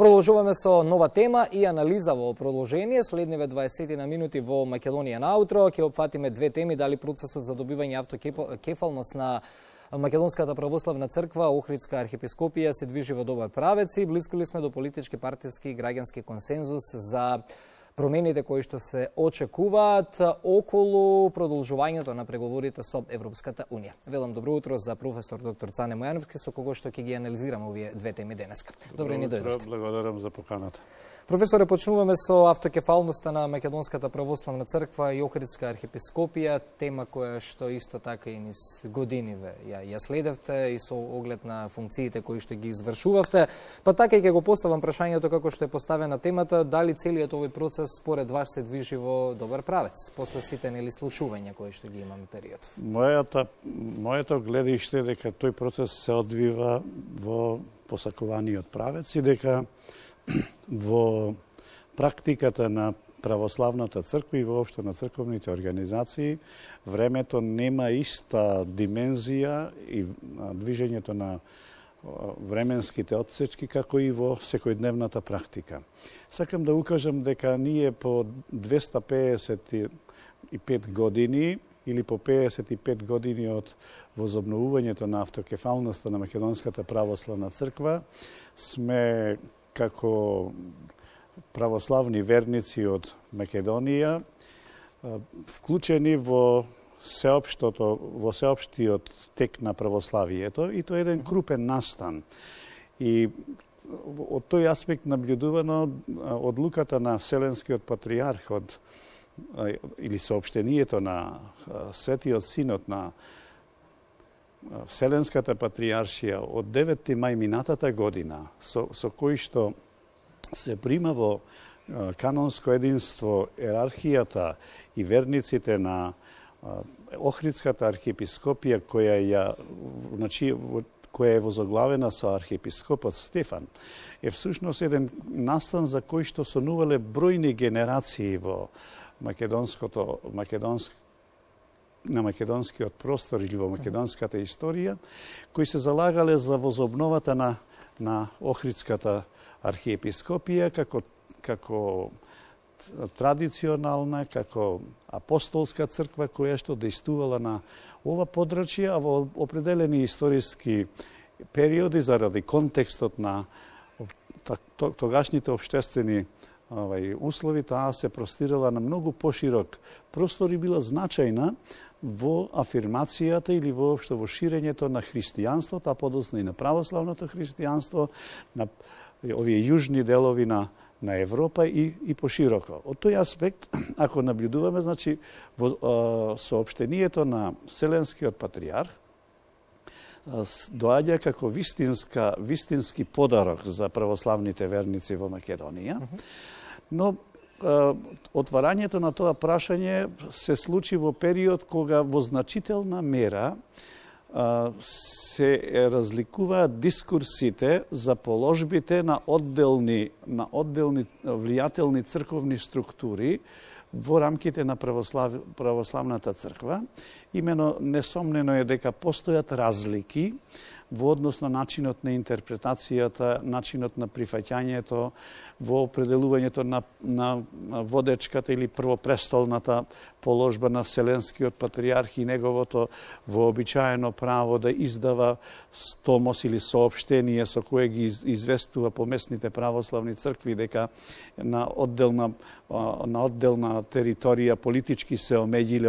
Продолжуваме со нова тема и анализа во продолжение. Следниве 20 на минути во Македонија наутро ќе опфатиме две теми: дали процесот за добивање автокефалност на Македонската православна црква, Охридска архиепископија се движи во добар правец и блиску ли сме до политички, партиски и граѓански консензус за промените кои што се очекуваат околу продолжувањето на преговорите со Европската Унија. Велам добро утро за професор доктор Цане Мојановски, со кого што ќе ги анализираме овие две теми денеска. Добре ни дојдовте. Благодарам за поканата. Професоре, почнуваме со автокефалноста на Македонската православна црква и Охридска архиепископија, тема која што исто така и низ годиниве ја следевте и со оглед на функциите кои што ги извршувавте. Па така и ќе го поставам прашањето како што е поставена темата, дали целиот овој процес според вас се движи во добар правец после сите нели случувања кои што ги имаме период? Моето гледиште дека тој процес се одвива во посакуваниот правец и дека во практиката на православната црква и воопшто на црковните организации времето нема иста димензија и движењето на временските отсечки како и во секојдневната практика. Сакам да укажам дека ние по 255 години или по 55 години од возобновувањето на автокефалноста на Македонската православна црква сме како православни верници од Македонија вклучени во сеопштиот тек на православието и тоа е еден крупен настан. И од тој аспект наблюдувано одлуката на Вселенскиот патриарх или соопштението на Светиот Синод на Вселенската патриаршија од 9 мај минатата година, со кој што се прима во канонско единство ерархијата и верниците на Охридската архиепископија, која е возоглавена со архиепископот Стефан, е всушност еден настан за кој што сонувале бројни генерации во на македонскиот простор или во македонската историја, кои се залагале за возобновата на Охридската архиепископија како традиционална, како апостолска црква која што действувала на ова подрачје, а во определени историски периоди заради контекстот на тогашните општествени услови, таа се простирала на многу поширок простор и била значајна во афирмацијата или воопшто во ширењето на христијанството, а подоцна и на православното христијанство, на овие јужни делови на Европа и пошироко. Од тој аспект, ако наблюдуваме, значи, во соопштението на Вселенскиот патриарх доаѓа како вистински подарок за православните верници во Македонија, но отварањето на тоа прашање се случи во период кога во значителна мера се разликуваат дискурсите за положбите на одделни влијателни црковни структури во рамките на православната црква. Имено несомнено е дека постојат разлики во однос на начинот на интерпретацијата, начинот на прифаќањето, во определувањето на водечката или првопрестолната положба на Вселенскиот патриарх и неговото вообичаено право да издава томос или соопштение со кое ги известува поместните православни цркви дека на одделна територија политички се омеѓиле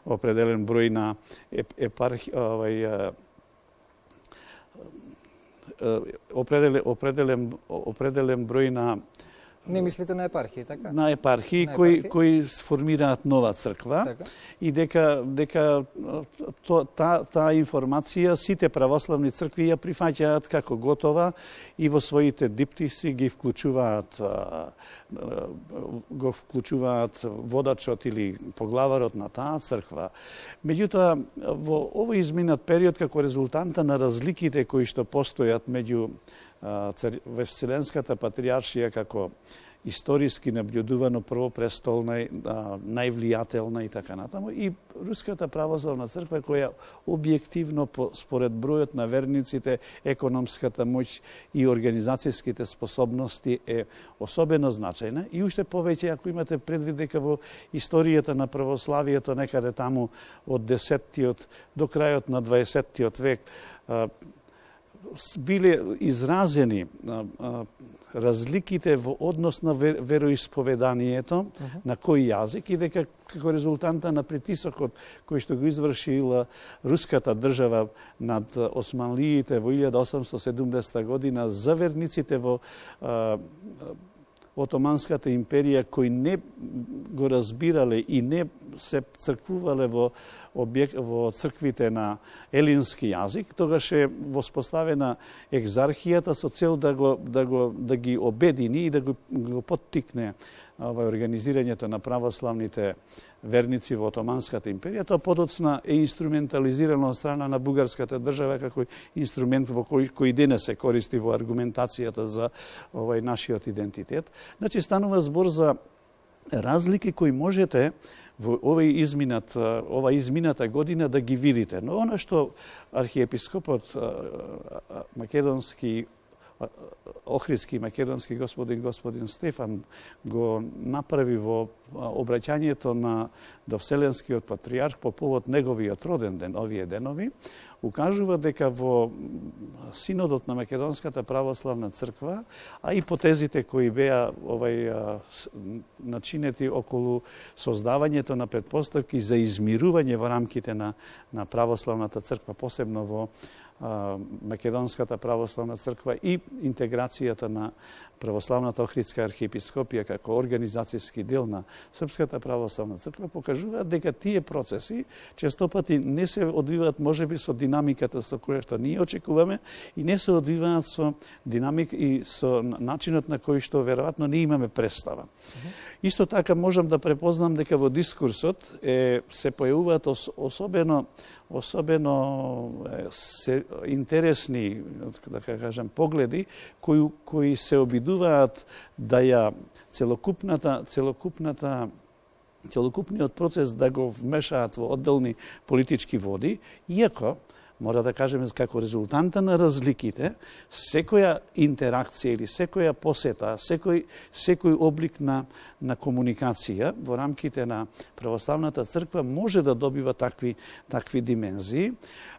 определен број на определен број на Не мислите на епархии, така? На епархии кои сформираат нова црква, така. И дека таа информација сите православни цркви ја прифаќаат како готова и во своите диптиси ги вклучуваат водачот или поглаварот на таа црква. Меѓутоа, во овој изминат период, како резултанта на разликите кои што постојат меѓу Вселенската патриаршија како историски наблюдувано првопрестолна, највлијателна и така натаму, и Руската православна црква која објективно според бројот на верниците, економската моќ и организацијските способности е особено значајна, и уште повеќе ако имате предвид дека во историјата на православието некаде таму од 10-тиот до крајот на 20-тиот век биле изразени разликите во однос на вероисповеданието, на кој јазик, и дека како резултанта на притисокот кој што го извршила руската држава над османлиите во 1870 година за верниците во Отоманската империја кои не го разбирале и не се црквувале во црквите на елински јазик, тогаш е воспоставена екзархијата со цел да ги обедини и да го поттикне организирањето на православните верници во Отоманската империја. Тоа подоцна е инструментализирано од страна на бугарската држава како инструмент во кој денес се користи во аргументацијата за нашиот идентитет. Значи, станува збор за разлики кои можете во ова измината година да ги видите. Но она што архиепископот македонски, Охридски македонски господин Стефан го направи во обраќањето до Вселенскиот патриарх по повод неговиот роден ден, овие денови, укажува дека во Синодот на Македонската православна црква, а и потезите кои беа начинети околу создавањето на предпоставки за измирување во рамките на православната црква, посебно во Македонската православна црква и интеграцијата на православната Охридска архиепископија како организацијски дел на Српската православна црква, покажуваат дека тие процеси честопати не се одвиваат можеби со динамиката со која што ние очекуваме и не се одвиваат со динамик и со начинот на кој што веројатно не имаме представа. Исто така можам да препознам дека во дискурсот се појавуваат особено интересни, да кажам, погледи кои се обидуваат да ја целокупниот процес да го вмешаат во одделни политички води, иако мора да кажеме како резултанта на разликите, секоја интеракција или секоја посета, секој облик на комуникација во рамките на православната црква може да добива такви димензии.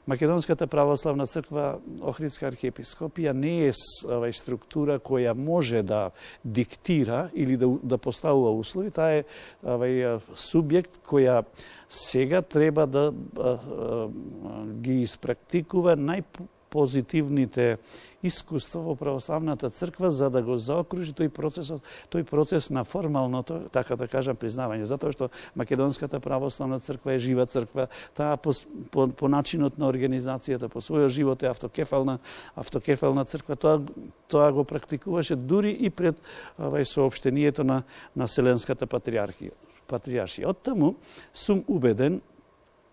Македонската православна црква, Охридска архиепископија, не е структура која може да диктира или да поставува услови. Таа е субјект која сега треба да ги испрактикува најпозитивните искуства во православната црква за да го заокружи тој процес на формалното, така да кажам, признавање. Затоа што Македонската православна црква е жива црква, таа по начинот на организацијата, по својот живот е автокефална црква, тоа го практикуваше дури и пред соопштението на Вселенската патриаршија. Оттаму сум убеден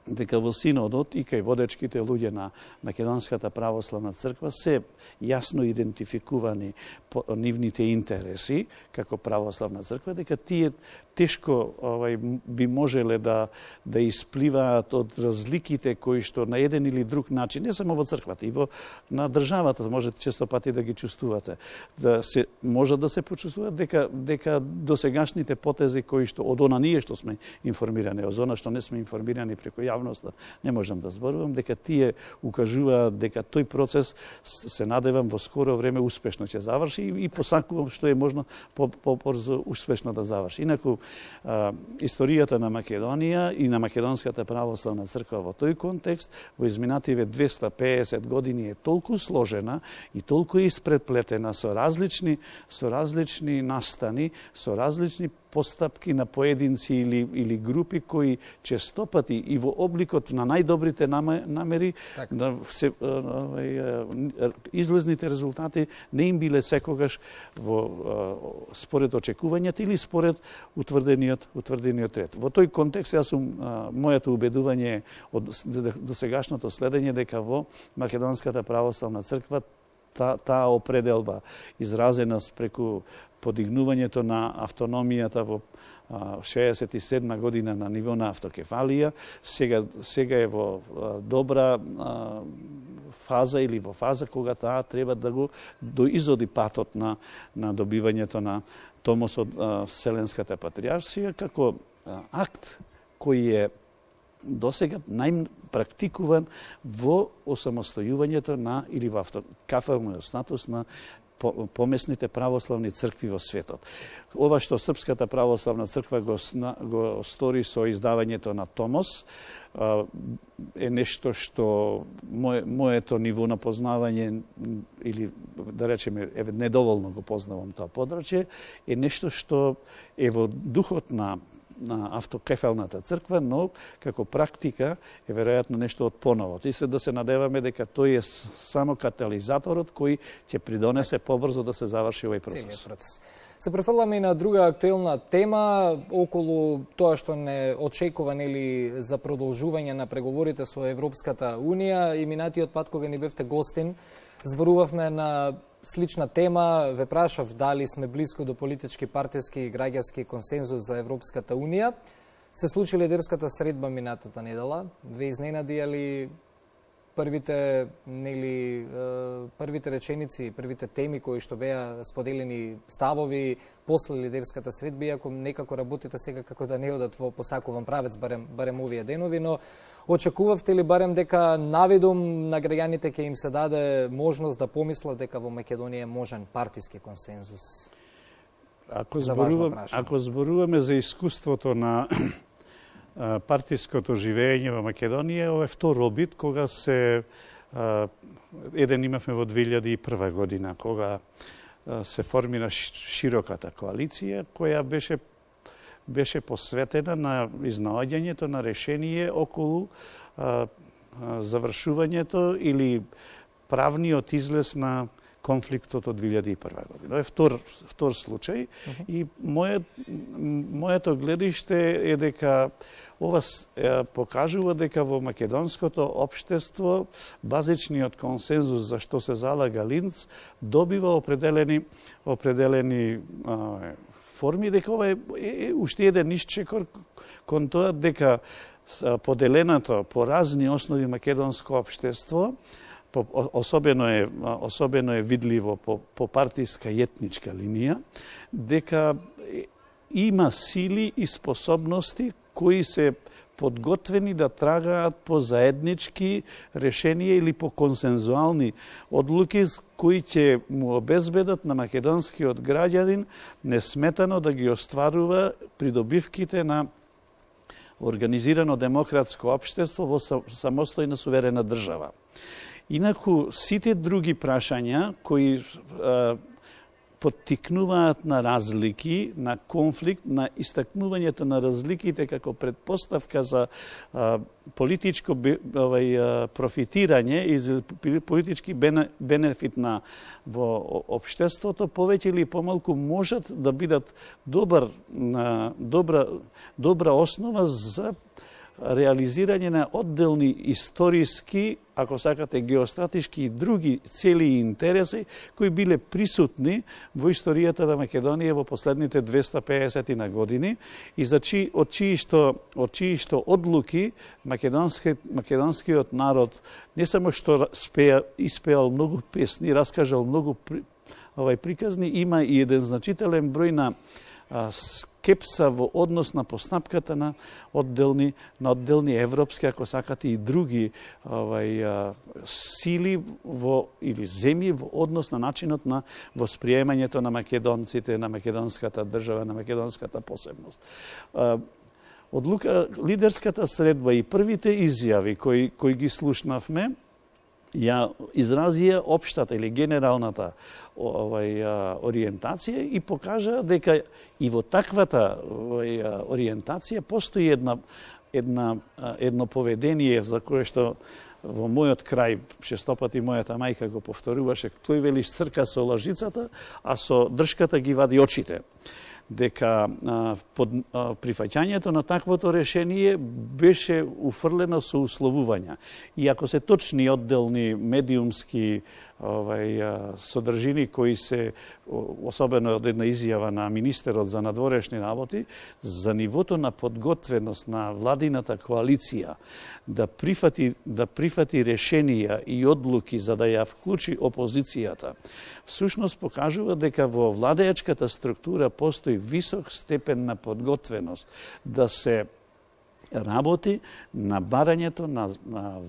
дека во Синодот и кај водечките луѓе на Македонската православна црква се јасно идентификувани нивните интереси како православна црква, дека тие тешко би можеле да испливаат од разликите кои што на еден или друг начин, не само во црквата, и на државата можете често пати да ги чувствувате. Може да се почувствуваат дека досегашните потези кои што од она ние што сме информирани, од она што не сме информирани преку јавноста, не можам да зборувам, дека тие укажуваат дека тој процес, се надевам, во скоро време успешно ќе заврши и посакувам што е можно побрзо успешно да заврши. Инаку, историјата на Македонија и на Македонската православна црква во тој контекст во изминативе 250 години е толку сложена и толку испретплетена со различни настани, со различни постапки на поединци или групи кои честопати и во обликот на најдобрите намери излезните резултати не им биле секогаш според очекувањата или според утврдениот ред. Во тој контекст јас сум моето убедување од досегашното следење дека во Македонската православна црква таа определба изразена преку подигнувањето на автономијата во 67 година на ниво на автокефалија, сега е во добра фаза или во фаза кога таа треба да го доизоди патот на добивањето на томос од Вселенската патриаршија како акт кој е досега најпрактикуван во осамостојувањето на или во автокефалниот статус на помесните православни цркви во светот. Ова што Српската православна црква го стори со издавањето на томос е нешто што моето ниво на познавање или да речеме недоволно го познавам тоа подрачје, е нешто што е во духот на автокефалната црква, но како практика е веројатно нешто од поновот. И да се надеваме дека тој е само катализаторот кој ќе придонесе побрзо да се заврши овој процес. Се префрламе и на друга актуелна тема околу тоа што не очекува нели за продолжување на преговорите со Европската Унија. И минатиот пат кога ни бевте гостин, зборувавме на слична тема, ве прашав дали сме близко до политички, партиски и граѓански консензус за Европската Унија. Се случи лидерската средба минатата недела. Ве изненадија ли првите реченици, првите теми кои што беа споделени ставови после лидерската средба, иако некако работите сега како да не одат во посакуван правец, барем овие денови, но очекувавте ли барем дека наведом на граѓаните ќе им се даде можност да помислат дека во Македонија е можен партиски консензус? Ако зборуваме за искуството на партиското живење во Македонија, ова е втор обид кога еден имавме во 2001 година, кога се формира широката коалиција, која беше посветена на изнаоѓањето на решение околу завршувањето или правниот излез на конфликтот од 2001 година. Ова е втор случај и моето гледиште е дека ова покажува дека во македонското општество базичниот консензус за што се залага Линц добива определени форми, дека ова е уште еден исчекор кон тоа дека поделеното по разни основи македонско општество особено е видливо по партиска и етничка линија, дека има сили и способности кои се подготвени да трагаат по заеднички решенија или по консензуални одлуки кои ќе му обезбедат на македонскиот граѓанин несметано да ги остварува придобивките на организирано демократско општество во самостојна суверена држава. Инаку, сите други прашања кои поттикнуваат на разлики, на конфликт, на истакнувањето на разликите како предпоставка за политичко профитирање и за политички бенефит во општеството, повеќе или помалку можат да бидат добра основа за реализирање на одделни историски, ако сакате геостратешки и други цели и интереси кои биле присутни во историјата на Македонија во последните 250 на години и од чии што одлуки македонскиот народ не само што испеал многу песни, раскажал многу приказни, има и еден значителен број на скепса во однос на постапката на одделни европски, ако сакате и други сили или земји во однос на начинот на восприемањето на македонците, на македонската држава, на македонската посебност. Лидерската средба и првите изјави кои ги слушнавме, ја изразија општата или генералната ориентација и покажа дека и во таквата ориентација постои едно поведение за кое што во мојот крај честопати мојата мајка го повторуваше, тој велиш црка со лажицата, а со дршката ги вади очите. Дека под прифаќањето на таквото решение беше уфрлено со условувања. И ако се точни одделни медиумски содржини кои се, особено од една изјава на министерот за надворешни работи, за нивото на подготвеност на владината коалиција да прифати решенија и одлуки за да ја вклучи опозицијата, всушност покажува дека во владеачката структура постои висок степен на подготвеност да се работи на барањето на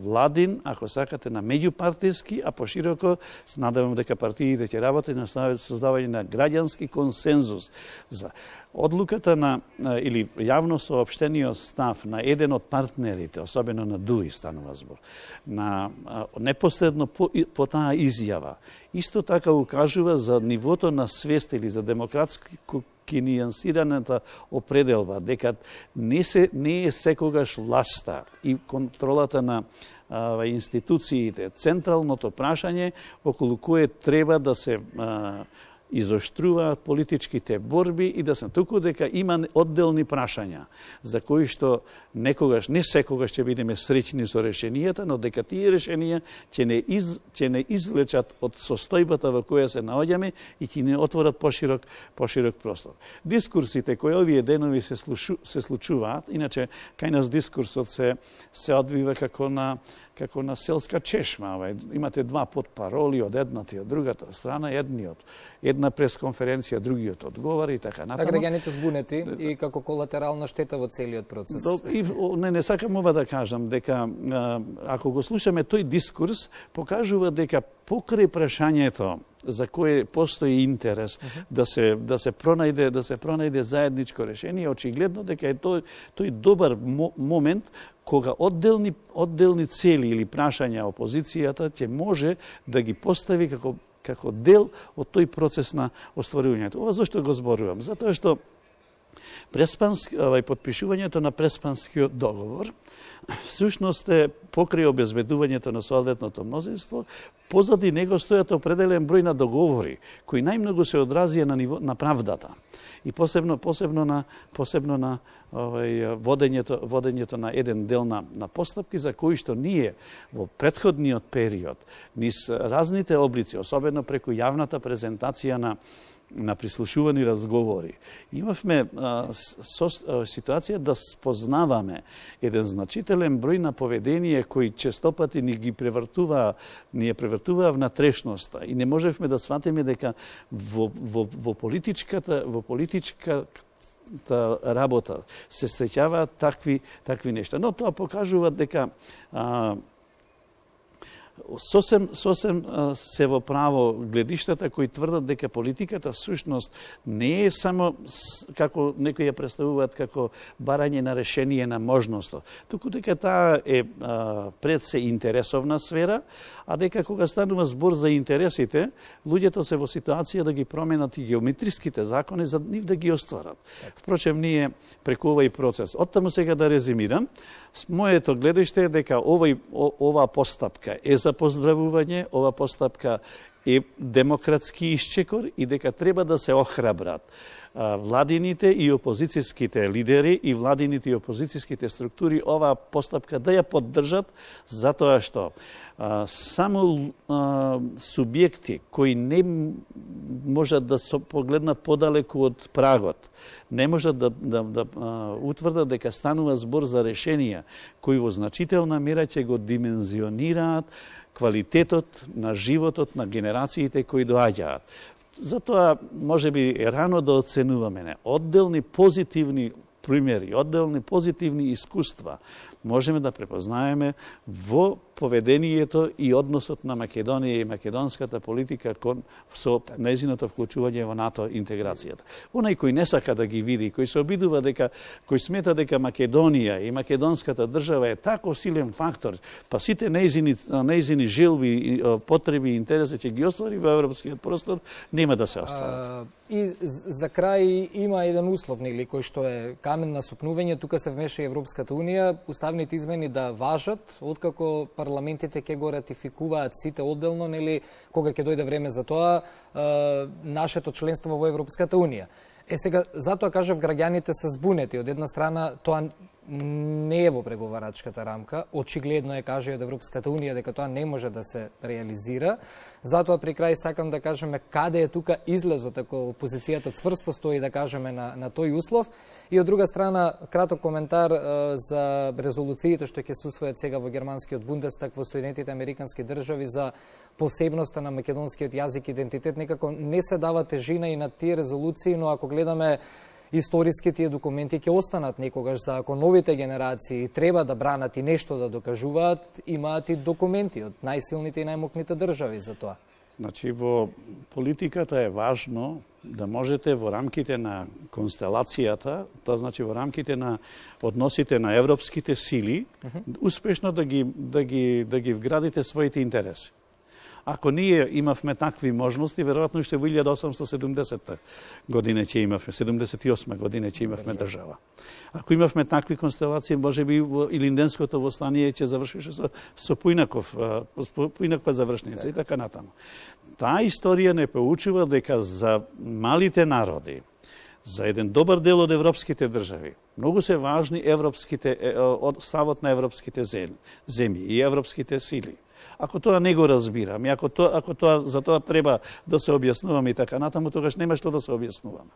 владин, ако сакате, на меѓупартиски, а пошироко се надевам дека партиите ќе работи на создавање на граѓански консензус за одлуката на или јавно соопштениот став на еден од партнерите, особено на ДУИ станува збор, на непосредно по таа изјава, исто така укажува за нивото на свест или за демократски нијансираната определба дека не е секогаш власта и контролата на институциите централното прашање околу кое треба да се изоштруваат политичките борби и да се туку дека има одделни прашања за кои што некогаш, не секогаш ќе бидеме среќни со решенијата, но дека тие решенија ќе не извлечат од состојбата во која се наоѓаме и ќе не отворат поширок простор. Дискурсите кои овие денови се случуваат, иначе кај нас дискурсот се одвива како на селска чешма. Имате два подпароли од едната и од другата страна, една пресконференција, другиот одговара и така натаму. Граѓаните збунети и како колатерална штета во целиот процес. Не сакам ова да кажам, дека ако го слушаме тој дискурс, покажува дека покрај прашањето за кое постои интерес да се пронајде заедничко решение, очигледно дека е тој добар момент кога одделни цели или прашања опозицијата ќе може да ги постави како дел од тој процес на остварувањето. Ова зашто го зборувам? Затоа што подпишувањето на Преспанскиот договор всушност е покрај обезбедувањето на соодветното мнозинство, позади него стојат определен број на договори кои најмногу се одразија на правдата и посебно на водењето на еден дел на постапки за кои што ние во претходниот период низ разните облици, особено преку јавната презентација на прислушувани разговори, имавме ситуација да спознаваме еден значителен број на поведение кои честопати ни превртуваа внатрешноста и не можевме да сватиме дека во политичката работа се среќаваат такви нешта. Но тоа покажува дека сосем се во право гледиштата кои тврдат дека политиката всушност не е само како некои ја представуваат како барање на решение на можностот, туку дека таа е пред се интересовна сфера, а дека кога станува збор за интересите, луѓето се во ситуација да ги променат и геометриските закони за нив да ги остварат. Впрочем, ние преку овој процес, оттаму сега да резимирам, моето гледиште е дека ова постапка е за поздравување, ова постапка е демократски исчекор и дека треба да се охрабрат владините и опозицијските лидери и владините и опозицијските структури оваа постапка да ја поддржат, затоа што само субјекти кои не можат да се погледнат подалеку од прагот, не можат да утврдат дека станува збор за решенија кои во значителна мера ќе го димензионираат квалитетот на животот на генерациите кои доаѓаат. Затоа може би е рано да оценуваме одделни позитивни примери, одделни позитивни искуства можеме да препознаеме во поведението и односот на Македонија и македонската политика со нејзиното вклучување во НАТО интеграцијата. Онај кој не сака да ги види, кој се обидува кој смета дека Македонија и македонската држава е тако силен фактор, па сите нејзини желби, потреби и интереси ќе ги оствари во европскиот простор, нема да се остварат. И за крај има еден услов, нели, кој што е камен на сопнување, тука се вмеша Европската унија, уставните измени да важат, откако парламентите ќе го ратификуваат сите одделно, нели, кога ќе дојде време за тоа, нашето членство во Европската унија. Сега, затоа кажав, граѓаните се збунети. Од една страна, тоа не е во преговарачката рамка. Очигледно е, каже од Европската Унија, дека тоа не може да се реализира. Затоа при крај сакам да кажеме каде е тука излезот, ако опозицијата цврсто стои, да кажеме, на тој услов. И од друга страна, краток коментар за резолуциите што ќе се усвојат сега во германскиот Бундестаг во Соединетите Американски држави за посебноста на македонскиот јазик и идентитет. Некако не се дава тежина и на тие резолуции, но ако гледаме историски, тие документи ќе останат некогаш за ако новите генерации треба да бранат и нешто да докажуваат, имаат и документи од најсилните и најмокните држави за тоа. Значи, во политиката е важно да можете во рамките на констелацијата, тоа значи во рамките на односите на европските сили, успешно да ги вградите своите интереси. Ако ние имавме такви можности, веројатно уште во 1870 година ќе имавме, 78 година ќе имавме држава. Ако имавме такви констелации, можеби Илинденското восстание ќе завршише со поинаква завршница и така натаму. Таа историја не поучува дека за малите народи, за еден добар дел од европските држави, многу се важни ставот на европските земји и европските сили. Ако тоа не го разбираме, ако тоа за тоа треба да се објаснуваме и така натаму, тогаш нема што да се објаснуваме.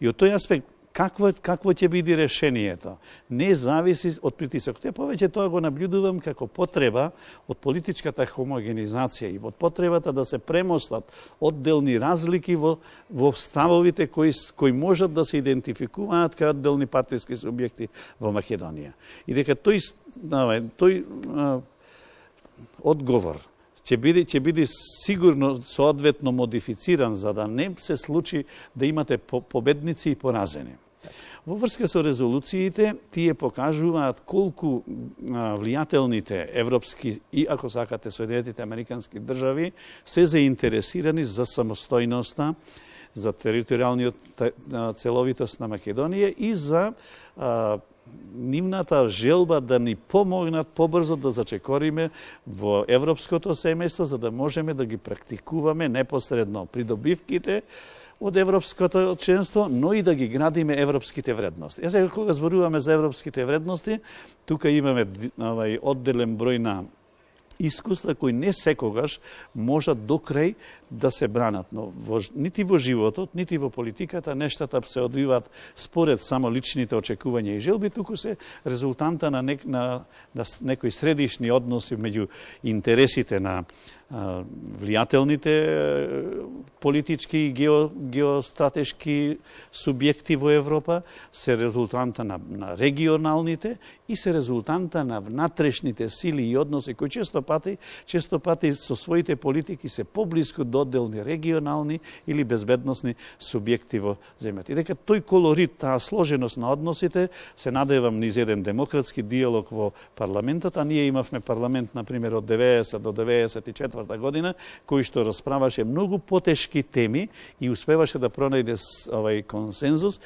И од тој аспект, какво ќе биде решението? Не зависи од притисок. Те повеќе тоа го наблюдувам како потреба од политичката хомогенизација и од потребата да се премостат одделни разлики во ставовите кои можат да се идентификуваат кај одделни партиски субјекти во Македонија. И дека тој одговор ќе биде сигурно соодветно модифициран за да не се случи да имате победници и поразени. Во врска со резолуциите, тие покажуваат колку влијателните европски и, ако сакате, Соединетите Американски држави се заинтересирани за самостојноста, за територијалниот целовитост на Македонија и за нивната желба да ни помогнат побрзо да зачекориме во европското семејство, за да можеме да ги практикуваме непосредно придобивките од европското членство, но и да ги градиме европските вредности. Сега, кога зборуваме за европските вредности, тука имаме одделен број на искуства кои не секогаш можат до крај да се бранат. Но нити во животот, нити во политиката нештата се одвиваат според само личните очекувања и желби, туку се резултанта на некои средишни односи меѓу интересите на влијателните политички и геостратешки субјекти во Европа, се резултанта на регионалните и се резултанта на внатрешните сили и односи кои често пати со своите политики се поблиску до одделни регионални или безбедносни субјекти во земјата. И дека тој колорит, таа сложеност на односите се надевам низ еден демократски диалог во парламентот, а ние имавме парламент, например, од 90 до 94 година, кој што расправаше многу потешки теми и успеваше да пронајде консензус.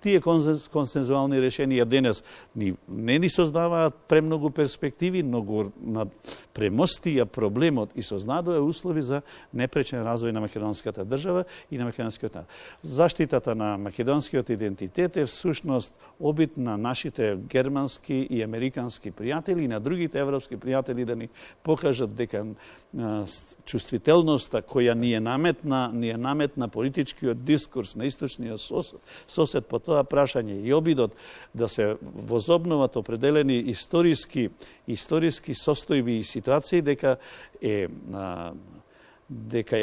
Тие консензуални решенија денес не ни создаваат премногу перспективи, но го премостија проблемот и создадоа услови за непречен развој на македонската држава и на македонскиот народ. Заштитата на македонскиот идентитет е всушност обид на нашите германски и американски пријатели и на другите европски пријатели да ни покажат дека чувствителноста која ни е наметна политичкиот дискурс на источниот сосед по тоа прашање и обидот да се возобноват определени историски состојби и ситуации дека е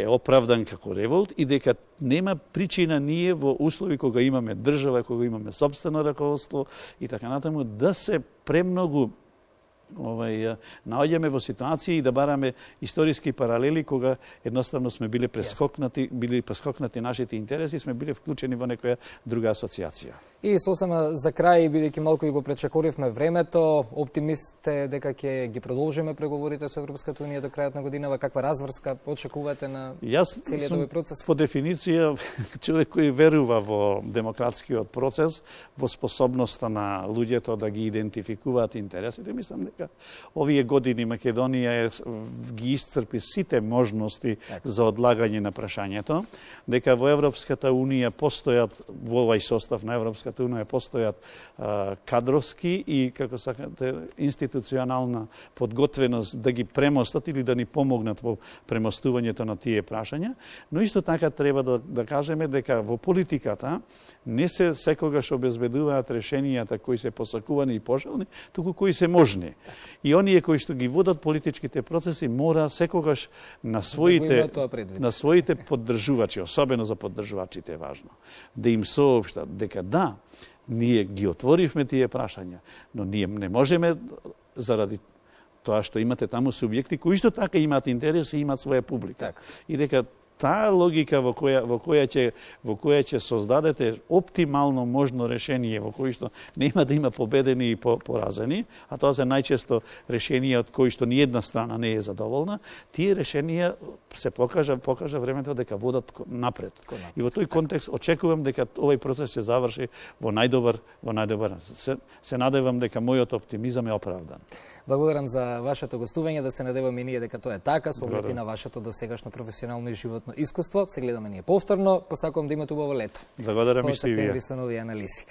оправдан како револт и дека нема причина ние во услови кога имаме држава, кога имаме сопствено раководство и така натаму да се премногу наоѓаме во ситуации и да бараме историски паралели кога едноставно сме били прескокнати нашите интереси и сме били вклучени во некоја друга асоциација. И сосема за крај, бидејќи малку и го пречекоривме времето, оптимист е дека ќе ги продолжиме преговорите со Европската Унија до крајот на годинава, каква разврска очекувате на целиот овој процес? По дефиниција човек кој верува во демократскиот процес, во способноста на луѓето да ги идентификуваат интересите, мислам дека дека овие години Македонија ги исцрпи сите можности за одлагање на прашањето, дека во Европската Унија постојат, во овај состав на Европската Унија постојат кадровски и, како сакате, институционална подготвеност да ги премостат или да ни помогнат во премостувањето на тие прашања, но исто така треба да кажеме дека во политиката не се секогаш обезбедуваат решенијата кои се посакувани и пожелни, туку кои се можни. И оние кои што ги водат политичките процеси мора секогаш на своите поддржувачи, особено за поддржувачите е важно, да им соопштат дека да, ние ги отворивме тие прашања, но ние не можеме заради тоа што имате таму субјекти кои исто така имаат интерес и имаат своја публика. И дека таа логика во која ќе создадете оптимално можно решение во кој што нема да има победени и поразени, а тоа се најчесто решенија од кои што ни една страна не е задоволна, тие решенија се покажа времето дека водат напред. И во тој контекст очекувам дека овој процес се заврши во најдобар. Се надевам дека мојот оптимизам е оправдан. Благодарам за вашето гостување, да се надеваме и ние дека тоа е така, со оглед на вашето досегашно професионално и животно искуство. Се гледаме ние повторно, посакувам да имате убаво лето. Благодарам и што и вие. Со нови анализи.